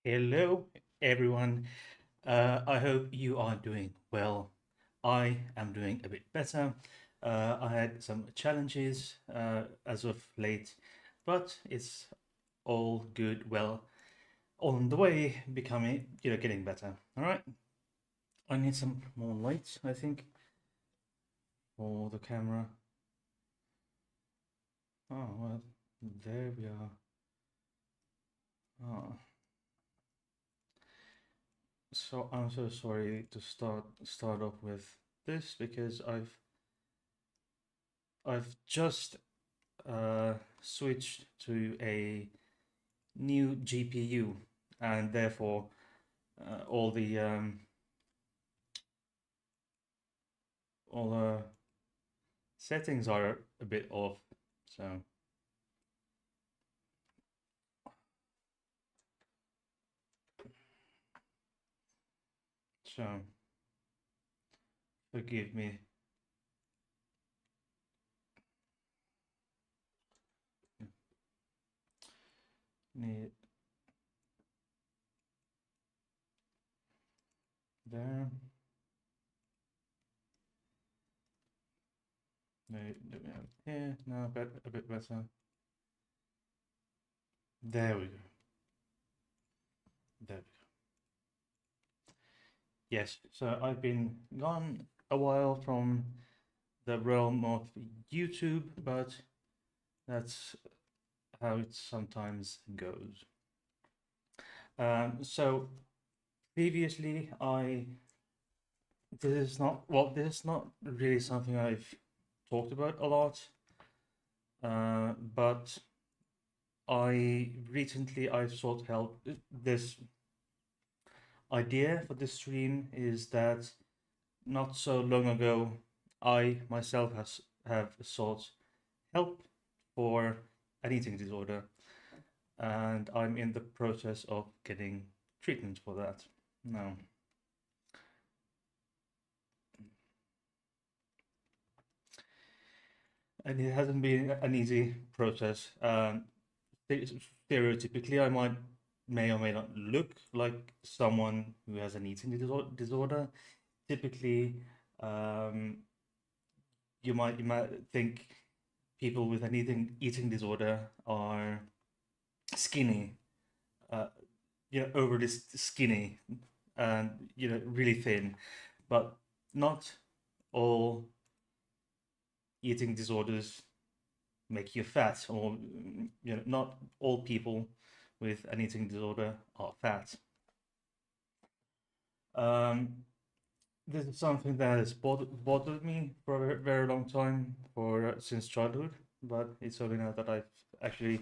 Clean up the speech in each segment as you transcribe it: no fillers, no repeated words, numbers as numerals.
Hello, everyone. I hope you are doing well. I am doing a bit better. I had some challenges as of late, but it's all good. Well, on the way, becoming, getting better. All right. I need some more lights, I think, for the camera. Oh, well, there we are. Oh. So I'm so sorry to start off with this because I've just switched to a new GPU, and therefore all the settings are a bit off. So so forgive me. Need there. Maybe here. No, a bit better. There we go. There we go. Yes. So I've been gone a while from the realm of YouTube, but that's how it sometimes goes. So previously, this is not really something I've talked about a lot, but I've sought help. This idea for this stream is that not so long ago, I myself have sought help for an eating disorder, and I'm in the process of getting treatment for that now. And it hasn't been an easy process. Stereotypically, may or may not look like someone who has an eating disorder. Typically, um, you might think people with an eating disorder are skinny, uh, overly skinny, and really thin, but not all eating disorders make you fat, or not all people with an eating disorder are fat. Um, this is something that has bothered me for a very long time, for since childhood. But it's only now that I've actually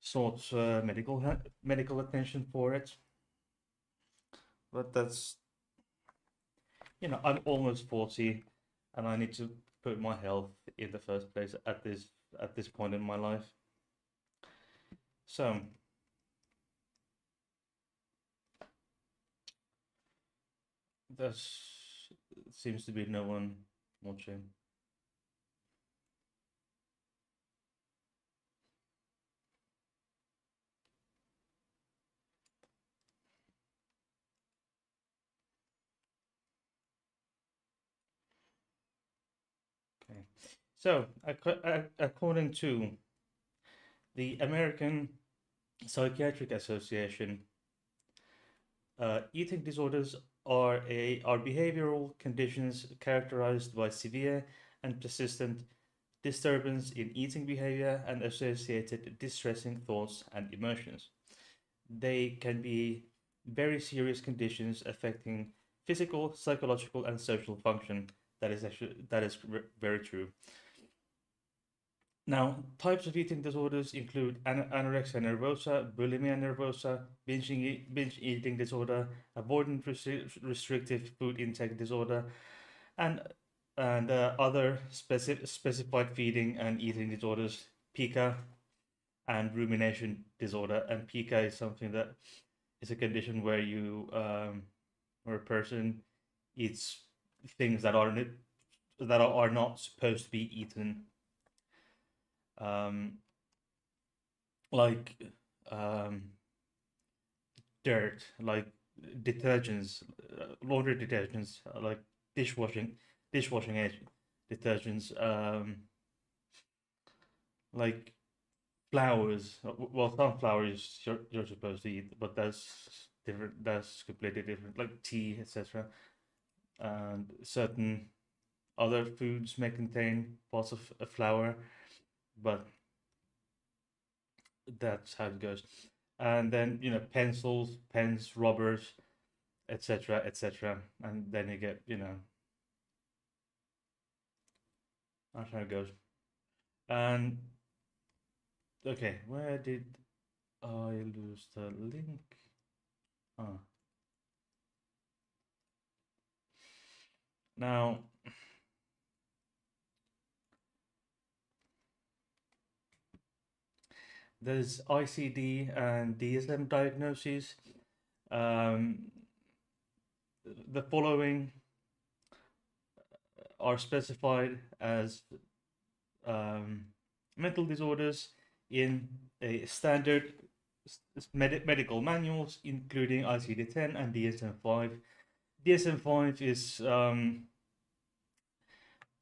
sought medical attention for it. But that's I'm almost 40, and I need to put my health in the first place at this point in my life. So there seems to be no one watching. Okay. So, according to the American Psychiatric Association, eating disorders are behavioral conditions characterized by severe and persistent disturbance in eating behavior and associated distressing thoughts and emotions. They can be very serious conditions affecting physical, psychological, and social function. That is very true. Now, types of eating disorders include anorexia nervosa, bulimia nervosa, binge eating disorder, avoidant restrictive food intake disorder, and other specified feeding and eating disorders, pica, and rumination disorder. And pica is something that is a condition where where a person eats things that are not supposed to be eaten, um, like um, dirt, like detergents, laundry detergents, like dishwashing dishwashing detergents, like flowers. Well, some flowers you're supposed to eat, but that's different. That's completely different. Like tea, etc. And certain other foods may contain parts of a flour, but that's how it goes. And then pencils, pens, rubbers, etc., etc. And then you get that's how it goes. And okay, where did I lose the link? Ah, now there's ICD and DSM diagnoses. Um, the following are specified as um, mental disorders in a standard medical manuals, including ICD-10 and DSM-5. DSM-5 is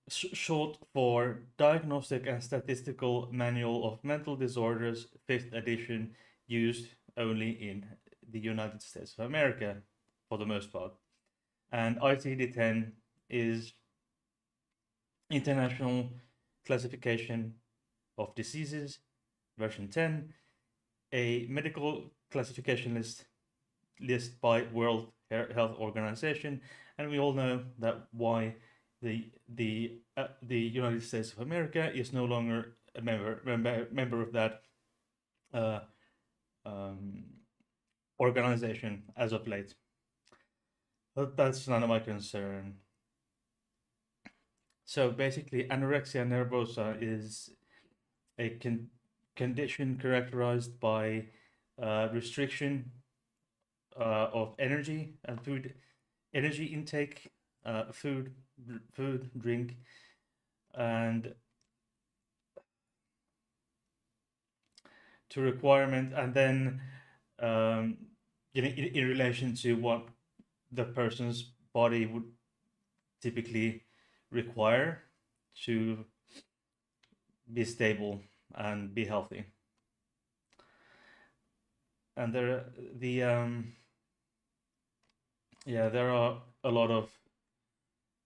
short for Diagnostic and Statistical Manual of Mental Disorders, 5th edition, used only in the United States of America for the most part. And ICD-10 is International Classification of Diseases, version 10, a medical classification list by World Health Organization, and we all know that why the United States of America is no longer a member of that uh, um, organization as of late. But that's none of my concern. So basically, anorexia nervosa is a condition characterized by restriction of energy and energy intake, food, drink, and to requirement, and then in relation to what the person's body would typically require to be stable and be healthy. And there are a lot of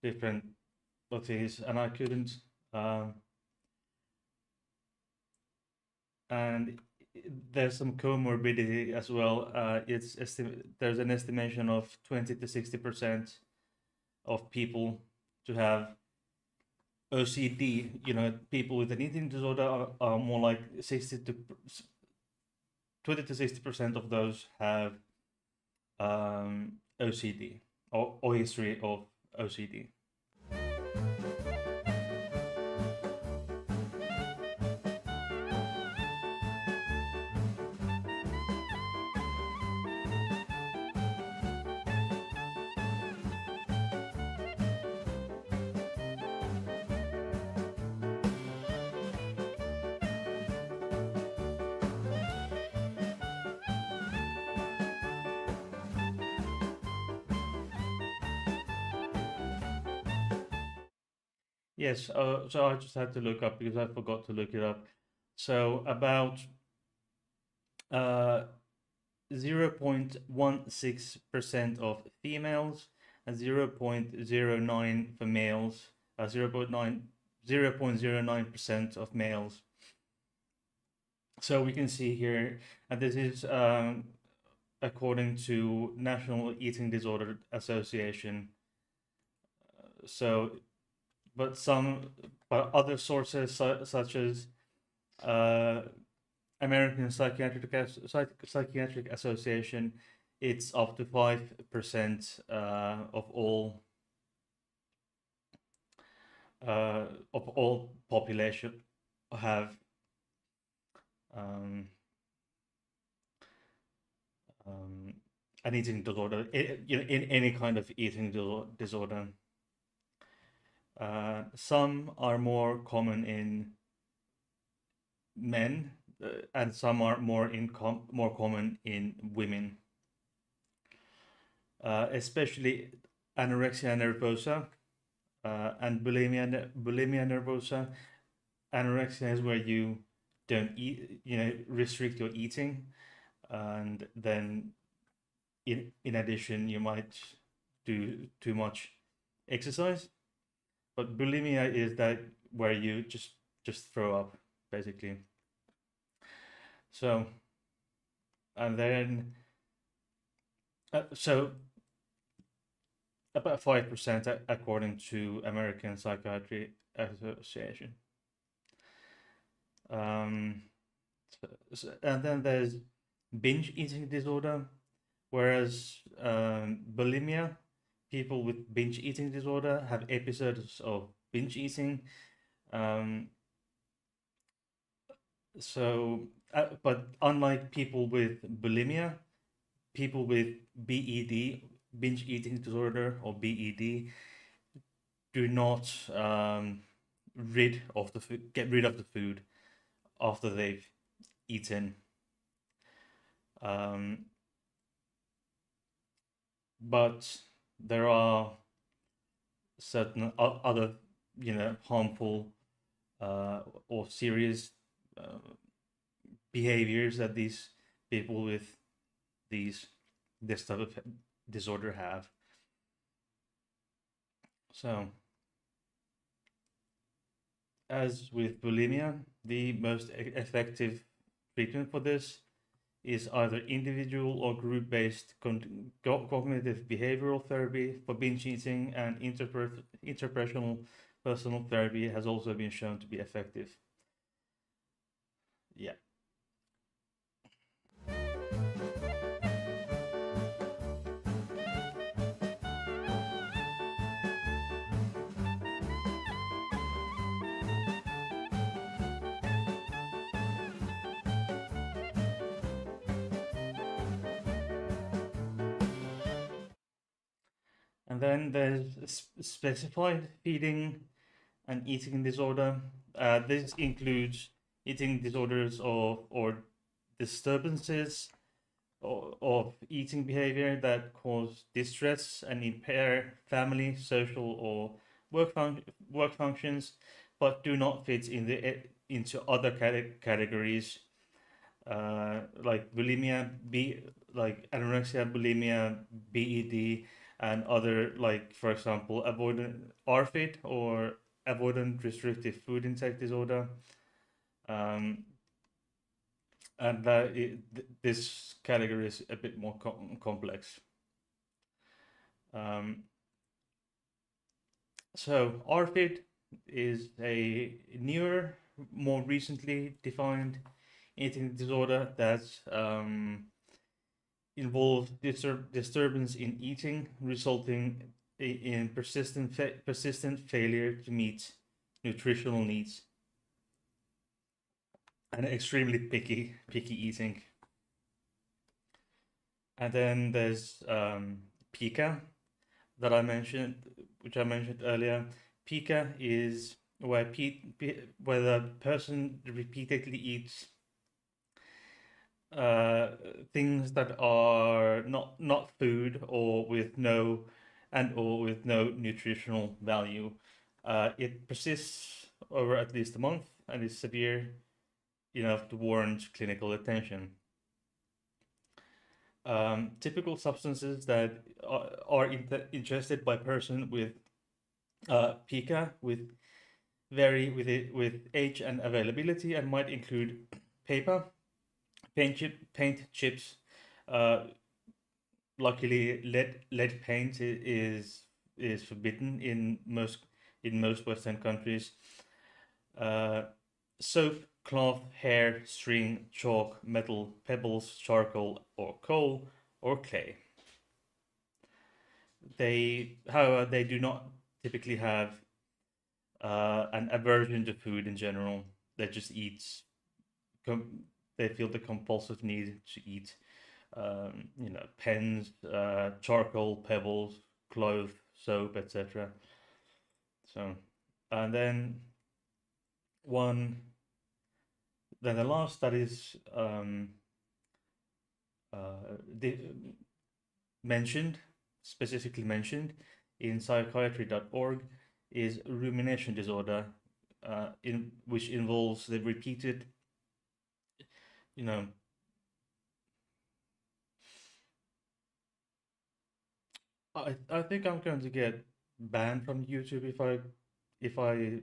different of these, and I couldn't and there's some comorbidity as well. There's an estimation of 20 to 60% of people to have OCD. People with an eating disorder are more like 20 to 60% of those have OCD or history of OCD. Yes, so I just had to look up because I forgot to look it up. So about 0.16% of females and 0.09 for males, 0.09% of males. So we can see here, and this is according to National Eating Disorder Association. So, but other sources such as Uh, American Psychiatric Association, it's up to 5% uh, of all population have um, um, an eating disorder, in any kind of eating disorder. Some are more common in men, and some are more common in women, especially anorexia nervosa and bulimia nervosa. Anorexia is where you don't eat, restrict your eating, and then in addition you might do too much exercise. But bulimia is that where you just throw up, basically. So, and then so about 5% according to American Psychiatry Association. Um, and then there's binge eating disorder, whereas bulimia, people with binge eating disorder have episodes of binge eating. Um, but unlike people with bulimia, people with BED, binge eating disorder, or BED, do not get rid of the food after they've eaten. Um, but there are certain other, harmful or serious uh, behaviors that these people with this type of disorder have. So, as with bulimia, the most effective treatment for this is either individual or group-based cognitive behavioral therapy for binge eating, and interpersonal personal therapy has also been shown to be effective. Yeah. And then there's specified feeding and eating disorder. This includes eating disorders or disturbances of eating behavior that cause distress and impair family, social, or work functions, but do not fit into other categories like bulimia, like anorexia, bulimia, BED, and other, like, for example, avoidant RFID, or avoidant restrictive food intake disorder. Um, and this category is a bit more complex. Um, so RFID is a newer, more recently defined eating disorder that involves disturbance in eating, resulting in persistent failure to meet nutritional needs, and extremely picky eating. And then there's pica that I mentioned, which I mentioned earlier. Pica is where where the person repeatedly eats uh, things that are not food, or with no nutritional value. It persists over at least a month and is severe enough to warrant clinical attention. Typical substances that are ingested by person with pica vary with age and availability, and might include paper, paint chips. Uh, Luckily, lead paint is forbidden in most Western countries. Uh, Soap, cloth, hair, string, chalk, metal, pebbles, charcoal, or coal, or clay. However, they do not typically have an aversion to food in general. They just eat. They feel the compulsive need to eat, pens, charcoal, pebbles, cloth, soap, etc. So, and one, then the last that is the, mentioned, specifically mentioned in psychiatry.org is rumination disorder, in which involves the repeated, you know, I think I'm going to get banned from YouTube if I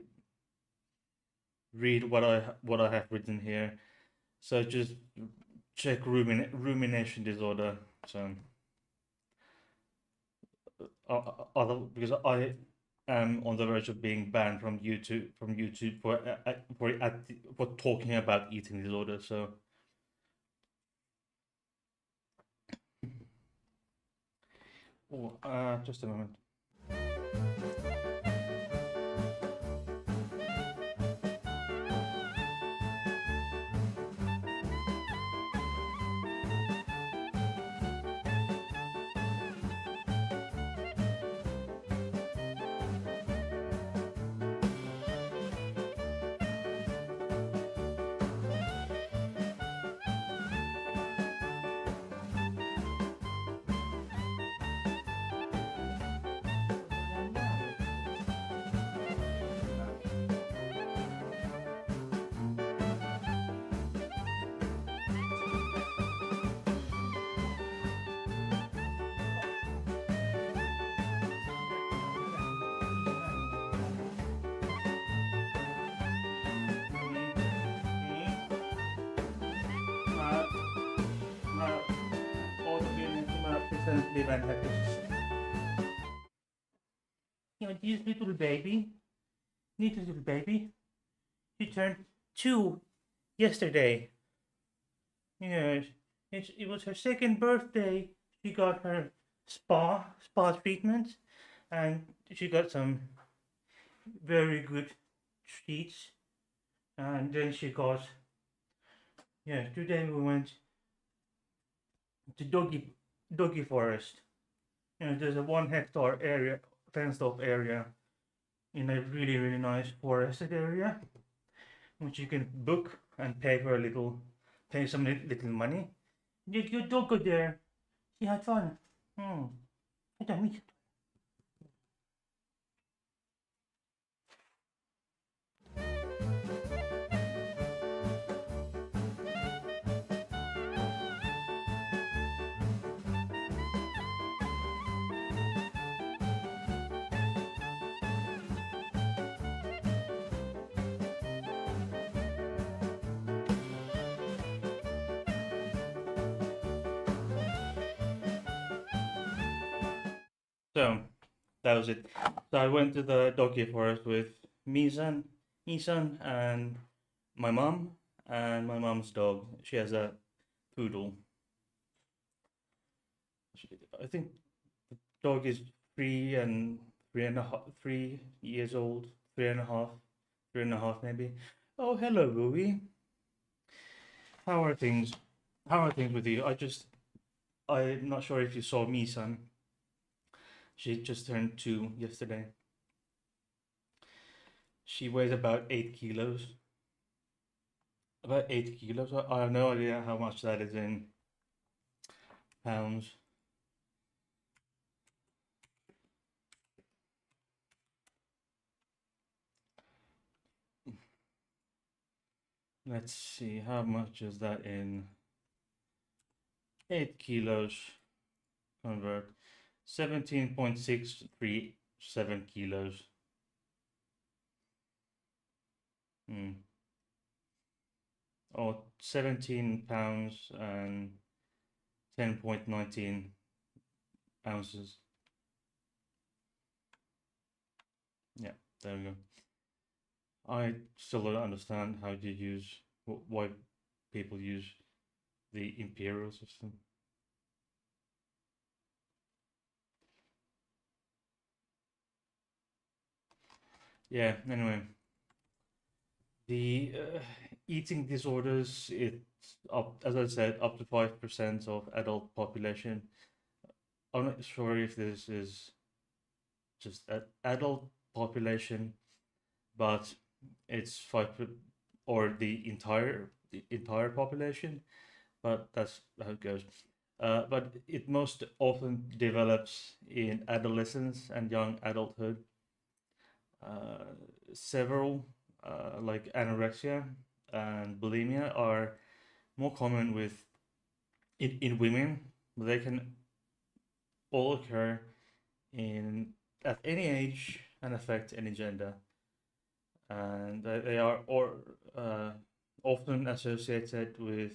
read what I have written here. So just check rumination disorder. So other because I am on the verge of being banned from YouTube for talking about eating disorder. So just a moment. You know, this little baby, she turned 2 yesterday. Yes, it was her second birthday. She got her spa treatment, and she got some very good treats. And then she got, yeah. Today we went to doggy forest. You know, there's a 1 hectare area, fenced off area in a really nice forested area, which you can book and pay some little money. Did your dog go there? She had fun. Hmm. I don't miss it. So that was it. So I went to the doggy forest with Misan, and my mom and my mom's dog. She has a poodle. I think the dog is 3 years old, 3.5, 3.5 maybe. Oh, hello, Ruby. How are things? How are things with you? I'm not sure if you saw Misan. She just turned 2 yesterday. She weighs about 8 kilos. About 8 kilos. I have no idea how much that is in pounds. Let's see, how much is that in 8 kilos? Convert 17.637 kilos. Or 17 pounds and 10.19 ounces. Yeah, there we go. I still don't understand how you use why people use the imperial system. Yeah. Anyway, the eating disorders, it's up, as I said, up to 5% of adult population. I'm not sure if this is just an adult population, but it's or the entire population, but that's how it goes. But it most often develops in adolescence and young adulthood. Uh, Several, like anorexia and bulimia, are more common in women. They can all occur in at any age and affect any gender, and they are uh, often associated with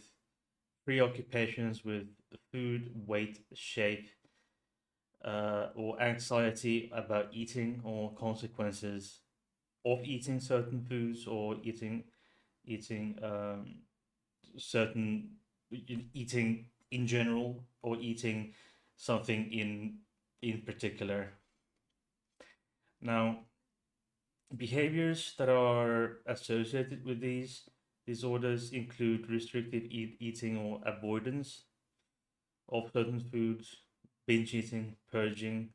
preoccupations with food, weight, shape, or anxiety about eating or consequences of eating certain foods or eating certain eating in general or eating something in particular. Now, behaviors that are associated with these disorders include restrictive eating or avoidance of certain foods, binge eating, purging,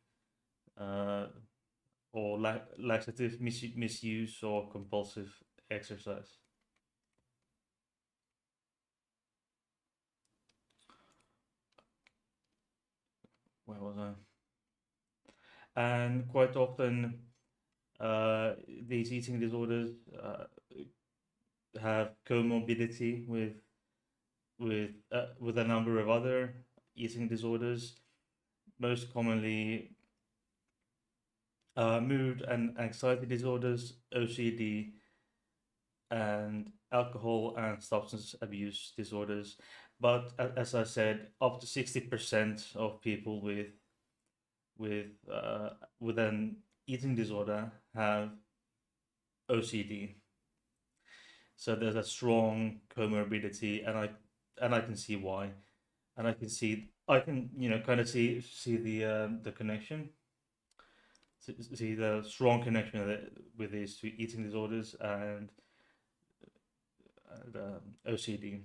uh, or laxative misuse or compulsive exercise. Where was I? And quite often, uh, these eating disorders have comorbidity with a number of other eating disorders, most commonly mood and anxiety disorders, OCD, and alcohol and substance abuse disorders. But as I said, up to 60% of people with uh, with an eating disorder have OCD. So there's a strong comorbidity, and I can see why, and I can kind of see the connection, see the strong connection with these two eating disorders and OCD.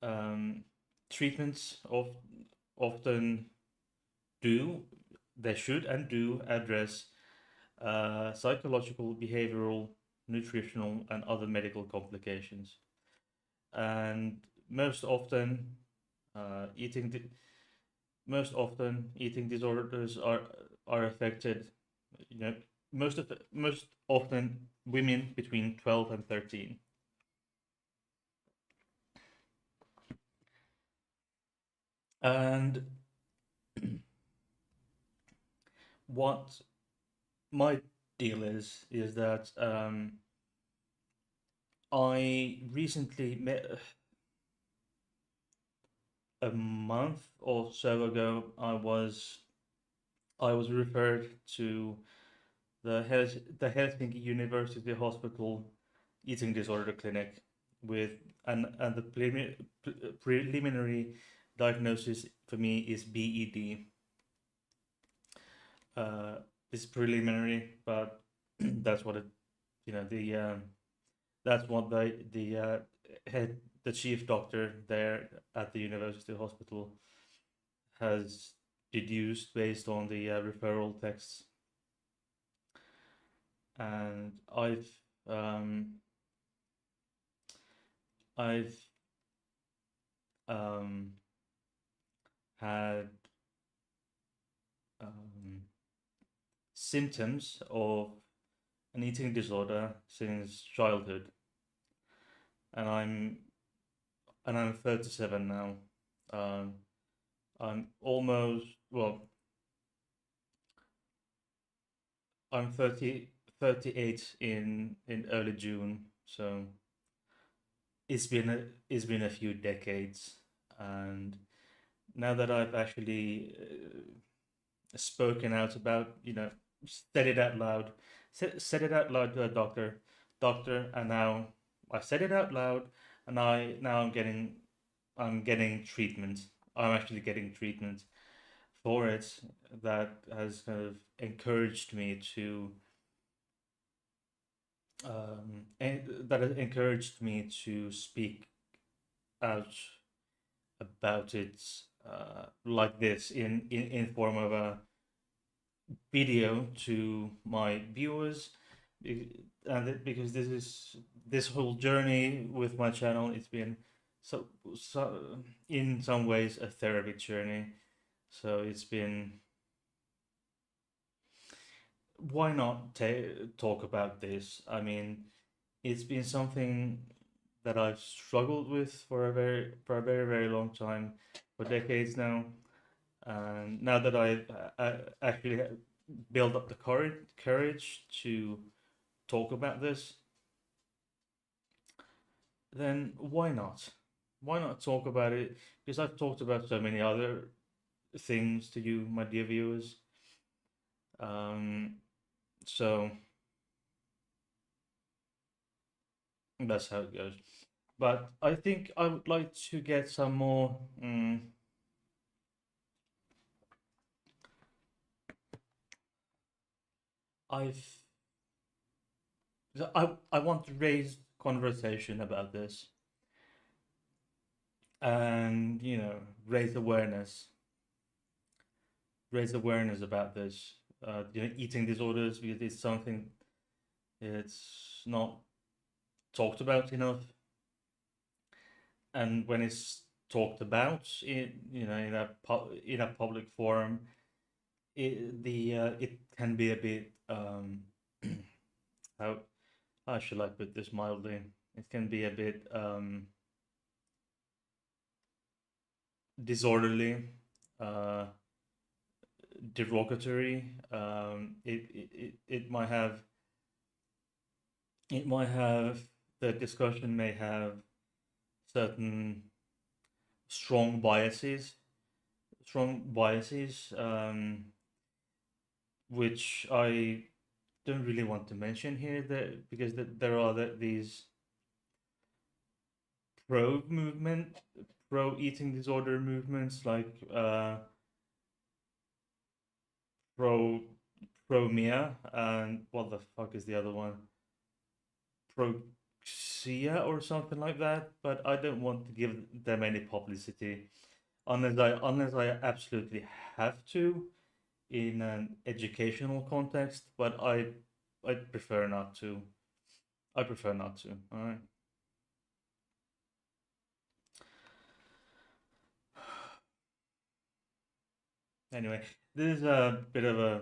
Um, Treatments often do they should and do address psychological, behavioral, nutritional, and other medical complications. And most often, uh, eating di- most often eating disorders are affected. You know, most often women between 12 and 13. And what my deal is that I recently met a month or so ago. I was referred to the Helsinki University Hospital eating disorder clinic with and the preliminary diagnosis for me is BED. Uh, it's preliminary, but that's what it that's what the head the chief doctor there at the university hospital has deduced based on the referral texts, and um, I've um, had um, symptoms of an eating disorder since childhood, and I'm 37 now. Um, I'm almost well. I'm 38 in early June, so it's been a few decades, and now that I've actually spoken out about, said it out loud, said it out loud to a doctor. doctor, and now I said it out loud, and I'm getting treatment. I'm actually getting treatment for it that has kind of encouraged me to that has encouraged me to speak out about it like this in form of a video to my viewers, because this whole journey with my channel, it's been so in some ways a therapy journey. So it's been, why not talk about this? I mean, it's been something that I've struggled with for a very long time, for decades now. And now that I've actually built up the courage to talk about this, then why not? Why not talk about it? Because I've talked about so many other things to you, my dear viewers. Um, so that's how it goes. But I think I would like to get some more. I've I want to raise conversation about this, and raise awareness about this. Eating disorders, because it's something, it's not talked about enough, and when it's talked about in a public forum, it can be a bit how should I put this mildly? It can be a bit disorderly, uh, derogatory. It might have, the discussion may have certain strong biases, which I don't really want to mention here, because there are these pro eating disorder movements, like pro Mia, and what the fuck is the other one? Proxia or something like that. But I don't want to give them any publicity unless I absolutely have to in an educational context. But I prefer not to. I prefer not to. All right. Anyway, this is a bit of a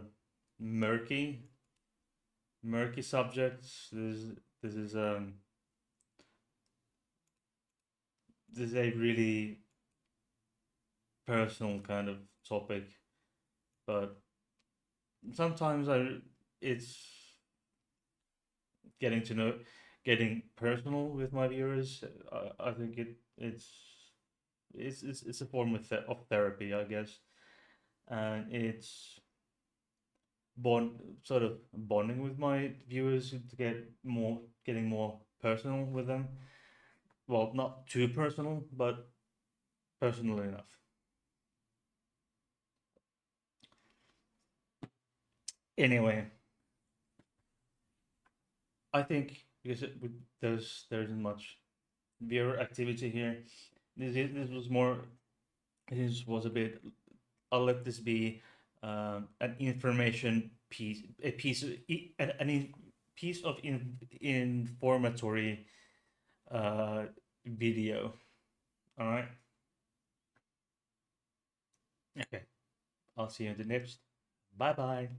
murky subject. This is this is a really personal kind of topic, but sometimes it's getting to know getting personal with my viewers. I think it's a form of therapy, I guess, and it's sort of bonding with my viewers to getting more personal with them. Well, not too personal, but personal enough. Anyway, I think because there isn't much viewer activity here. This was more. This was a bit. I'll let this be an information piece, a piece, piece of informatory video. All right. Okay. I'll see you in the next. Bye bye.